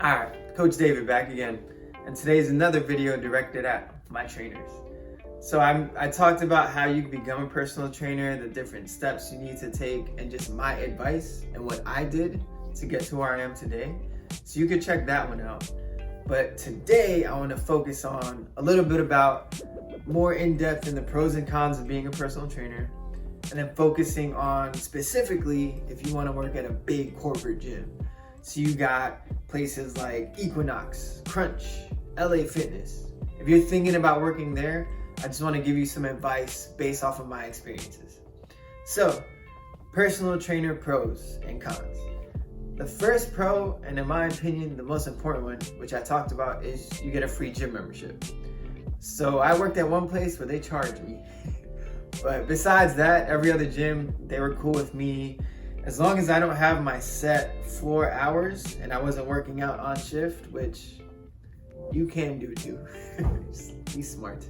Alright, Coach David back again, and today's another video directed at my trainers. So I talked about how you can become a personal trainer, the different steps you need to take, and just my advice and what I did to get to where I am today. So you can check that one out. But today I want to focus on a little bit about more in depth in the pros and cons of being a personal trainer, and then focusing on specifically if you want to work at a big corporate gym. So you got places like Equinox, Crunch, LA Fitness. If you're thinking about working there, I just want to give you some advice based off of my experiences. So, personal trainer pros and cons. The first pro, and in my opinion, the most important one, which I talked about, is you get a free gym membership. So I worked at one place where they charged me. But besides that, every other gym, they were cool with me. As long as I don't have my set 4 hours and I wasn't working out on shift, which you can do too. Just be smart.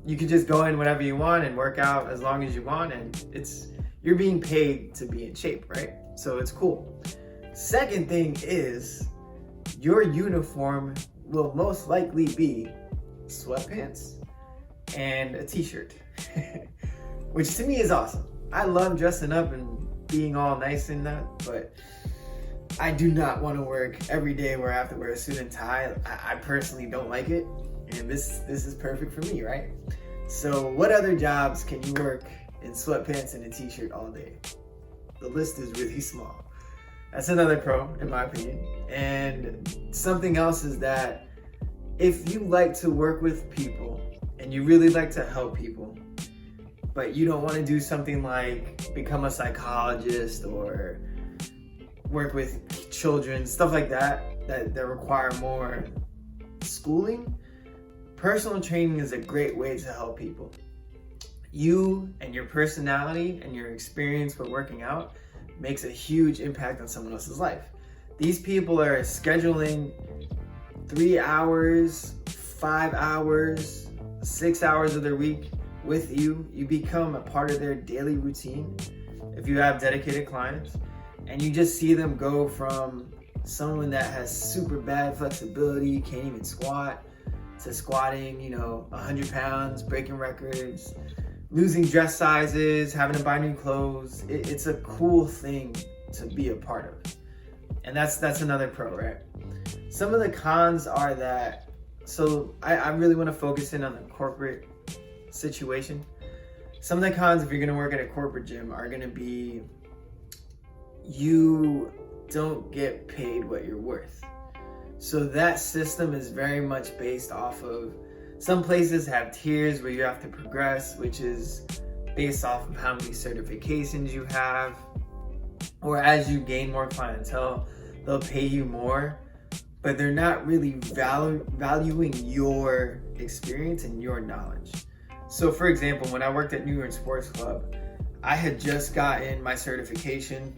You can just go in whenever you want and work out as long as you want, and you're being paid to be in shape, right? So it's cool. Second thing is your uniform will most likely be sweatpants and a t-shirt, which to me is awesome. I love dressing up and being all nice in that, but I do not want to work every day where I have to wear a suit and tie. I personally don't like it, and this is perfect for me, right? So what other jobs can you work in sweatpants and a t-shirt all day? The list is really small. That's another pro, in my opinion. And something else is that if you like to work with people and you really like to help people, but you don't want to do something like become a psychologist or work with children, stuff like that require more schooling, personal training is a great way to help people. You and your personality and your experience with working out makes a huge impact on someone else's life. These people are scheduling 3 hours, 5 hours, 6 hours of their week with you. You become a part of their daily routine if you have dedicated clients, and you just see them go from someone that has super bad flexibility, can't even squat, to squatting 100 pounds, breaking records, losing dress sizes, having to buy new clothes. It's a cool thing to be a part of, and that's another pro, right? Some of the cons are that, so I really want to focus in on the corporate situation. Some of the cons, if you're going to work at a corporate gym, are going to be you don't get paid what you're worth. So that system is very much based off of, some places have tiers where you have to progress, which is based off of how many certifications you have, or as you gain more clientele, they'll pay you more, but they're not really valuing your experience and your knowledge. So for example, when I worked at New York Sports Club, I had just gotten my certification.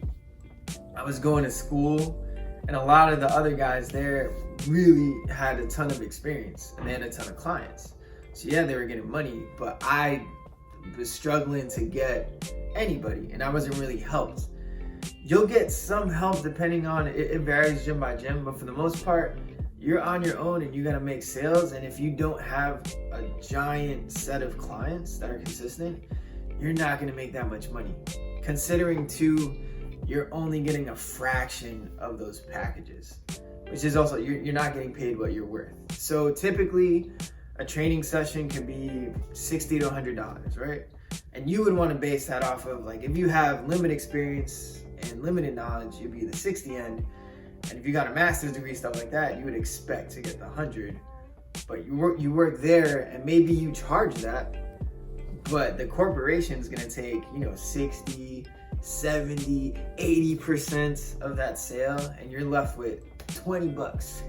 I was going to school, and a lot of the other guys there really had a ton of experience and they had a ton of clients. So yeah, they were getting money, but I was struggling to get anybody, and I wasn't really helped. You'll get some help depending on, it varies gym by gym, but for the most part, you're on your own and you gotta make sales. And if you don't have a giant set of clients that are consistent, you're not gonna make that much money. Considering too, you're only getting a fraction of those packages, which is also, you're not getting paid what you're worth. So typically a training session can be $60 to $100, right? And you would want to base that off of, like, if you have limited experience and limited knowledge, you'd be the 60 end. And if you got a master's degree, stuff like that, you would expect to get the 100. But you work there and maybe you charge that, but the corporation's gonna take 60, 70, 80% of that sale, and you're left with $20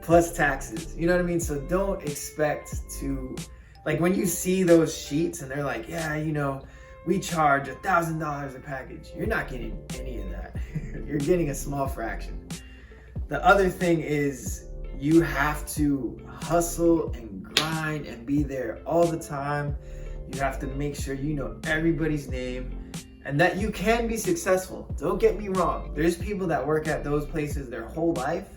plus taxes. You know what I mean? So don't expect to, like, when you see those sheets and they're like, yeah, we charge $1,000 a package, you're not getting any of that. You're getting a small fraction. The other thing is you have to hustle and grind and be there all the time. You have to make sure you know everybody's name, and that you can be successful. Don't get me wrong. There's people that work at those places their whole life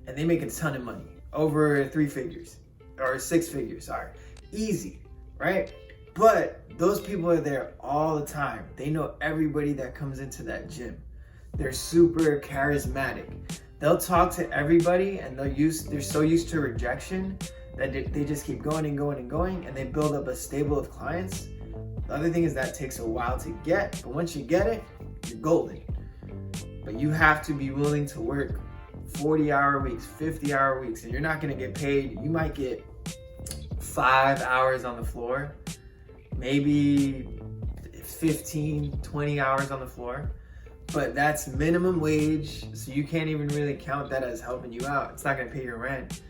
and they make a ton of money, over 3 figures or 6 figures, sorry. Easy, right? But those people are there all the time. They know everybody that comes into that gym. They're super charismatic. They'll talk to everybody, and they're so used to rejection that they just keep going and going and going, and they build up a stable of clients. The other thing is that takes a while to get, but once you get it, you're golden. But you have to be willing to work 40-hour weeks, 50-hour weeks, and you're not gonna get paid. You might get 5 hours on the floor, maybe 15, 20 hours on the floor, but that's minimum wage, so you can't even really count that as helping you out. It's not gonna pay your rent.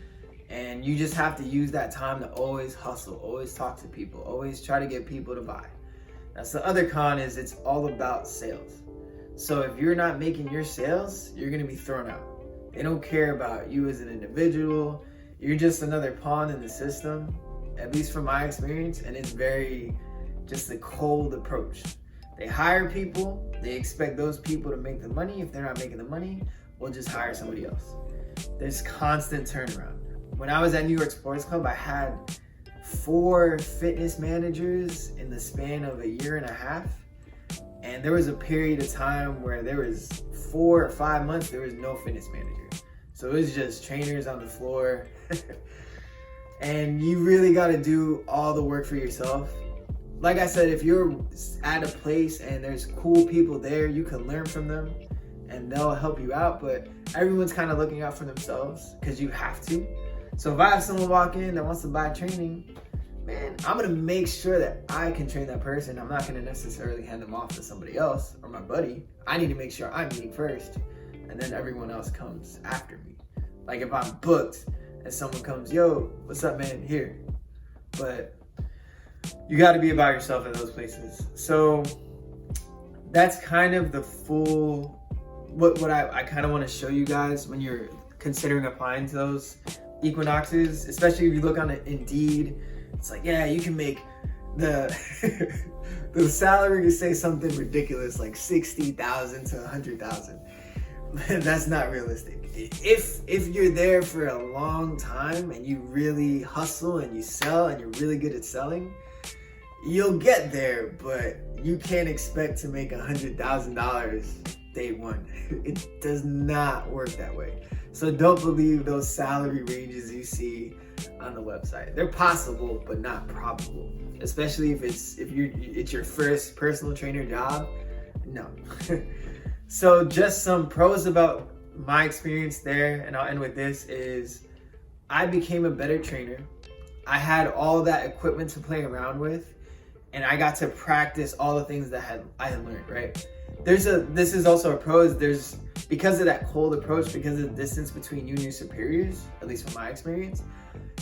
And you just have to use that time to always hustle, always talk to people, always try to get people to buy. That's the other con, is it's all about sales. So if you're not making your sales, you're gonna be thrown out. They don't care about you as an individual. You're just another pawn in the system, at least from my experience, and it's very just a cold approach. They hire people, they expect those people to make the money. If they're not making the money, we'll just hire somebody else. There's constant turnaround. When I was at New York Sports Club, I had 4 fitness managers in the span of a year and a half. And there was a period of time where there was 4 or 5 months, there was no fitness manager. So it was just trainers on the floor. And you really got to do all the work for yourself. Like I said, if you're at a place and there's cool people there, you can learn from them and they'll help you out. But everyone's kind of looking out for themselves because you have to. So if I have someone walk in that wants to buy training, man, I'm gonna make sure that I can train that person. I'm not gonna necessarily hand them off to somebody else or my buddy. I need to make sure I'm eating first, and then everyone else comes after me. Like if I'm booked and someone comes, yo, what's up, man, here. But you gotta be about yourself at those places. So that's kind of the full, what I kind of wanna show you guys when you're considering applying to those equinoxes, especially if you look on Indeed. It's like, yeah, you can make the salary, say something ridiculous like 60,000 to 100,000. That's not realistic. If you're there for a long time and you really hustle and you sell and you're really good at selling, you'll get there, but you can't expect to make $100,000 day one. It does not work that way. So don't believe those salary ranges you see on the website. They're possible, but not probable. Especially if it's your first personal trainer job. No. So just some pros about my experience there, and I'll end with this, is I became a better trainer. I had all that equipment to play around with, and I got to practice all the things that I had learned, right? This is also a pro, is because of that cold approach, because of the distance between you and your superiors, at least from my experience,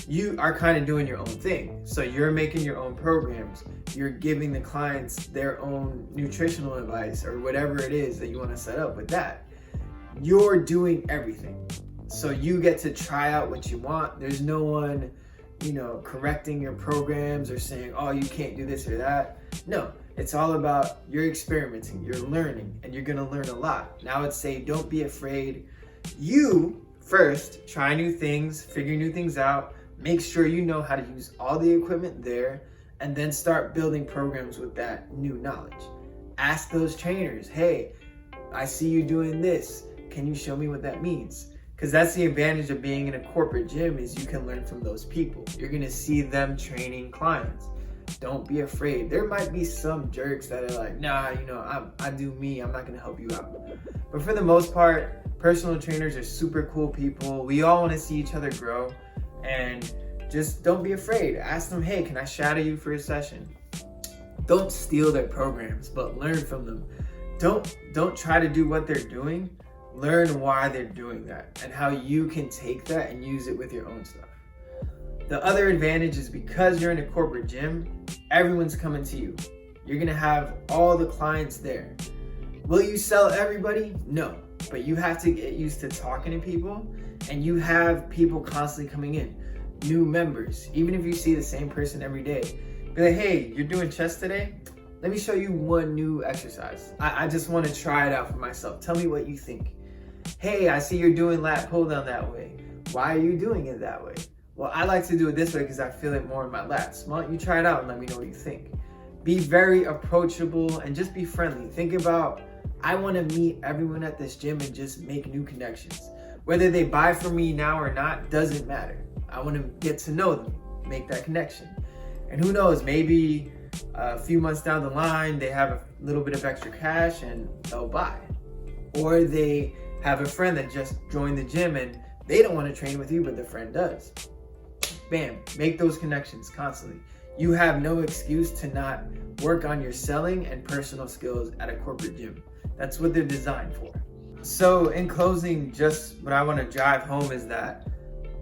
you are kind of doing your own thing. So you're making your own programs. You're giving the clients their own nutritional advice or whatever it is that you want to set up with that. You're doing everything. So you get to try out what you want. There's no one, correcting your programs or saying, oh, you can't do this or that. No, it's all about you're experimenting, you're learning, and you're gonna learn a lot. Now I would say don't be afraid. You first try new things, figure new things out, make sure you know how to use all the equipment there, and then start building programs with that new knowledge. Ask those trainers, hey, I see you doing this. Can you show me what that means? Because that's the advantage of being in a corporate gym, is you can learn from those people. You're gonna see them training clients. Don't be afraid. There might be some jerks that are like, nah, I do me, I'm not gonna help you out. But for the most part, personal trainers are super cool people. We all wanna see each other grow, and just don't be afraid. Ask them, hey, can I shadow you for a session? Don't steal their programs, but learn from them. Don't try to do what they're doing. Learn why they're doing that and how you can take that and use it with your own stuff. The other advantage is because you're in a corporate gym, everyone's coming to you. You're gonna have all the clients there. Will you sell everybody? No, but you have to get used to talking to people, and you have people constantly coming in, new members. Even if you see the same person every day, be like, hey, you're doing chest today? let me show you one new exercise. I just want to try it out for myself. Tell me what you think. Hey, I see you're doing lat pull down that way. Why are you doing it that way? Well, I like to do it this way because I feel it more in my lats. Why don't you try it out and let me know what you think? Be very approachable and just be friendly. Think about, I want to meet everyone at this gym and just make new connections. Whether they buy from me now or not, doesn't matter. I want to get to know them, make that connection. And who knows, maybe a few months down the line, they have a little bit of extra cash and they'll buy. Or they have a friend that just joined the gym and they don't want to train with you, but the friend does. Bam, make those connections constantly. You have no excuse to not work on your selling and personal skills at a corporate gym. That's what they're designed for. So in closing, just what I want to drive home is that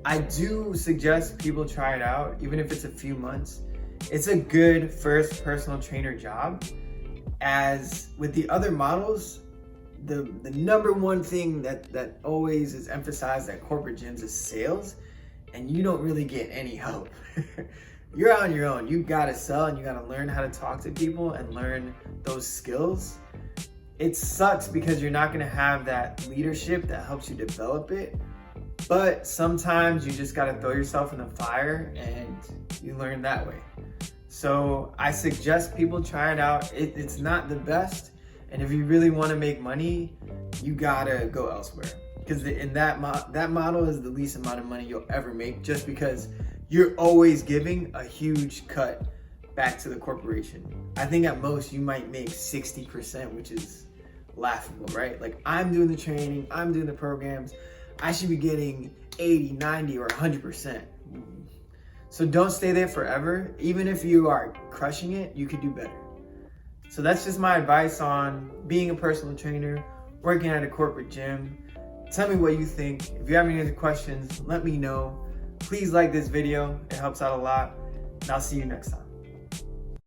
I do suggest people try it out, even if it's a few months. It's a good first personal trainer job. As with the other models, the number one thing that always is emphasized at corporate gyms is sales, and you don't really get any help. You're on your own. You gotta sell and you gotta learn how to talk to people and learn those skills. It sucks because you're not gonna have that leadership that helps you develop it, but sometimes you just gotta throw yourself in the fire and you learn that way. So I suggest people try it out. It's not the best, and if you really wanna make money, you gotta go elsewhere. Because in that model is the least amount of money you'll ever make, just because you're always giving a huge cut back to the corporation. I think at most you might make 60%, which is laughable, right? Like, I'm doing the training, I'm doing the programs, I should be getting 80, 90, or 100%. So don't stay there forever. Even if you are crushing it, you could do better. So that's just my advice on being a personal trainer, working at a corporate gym. Tell me what you think. If you have any other questions, let me know. Please like this video. It helps out a lot. And I'll see you next time.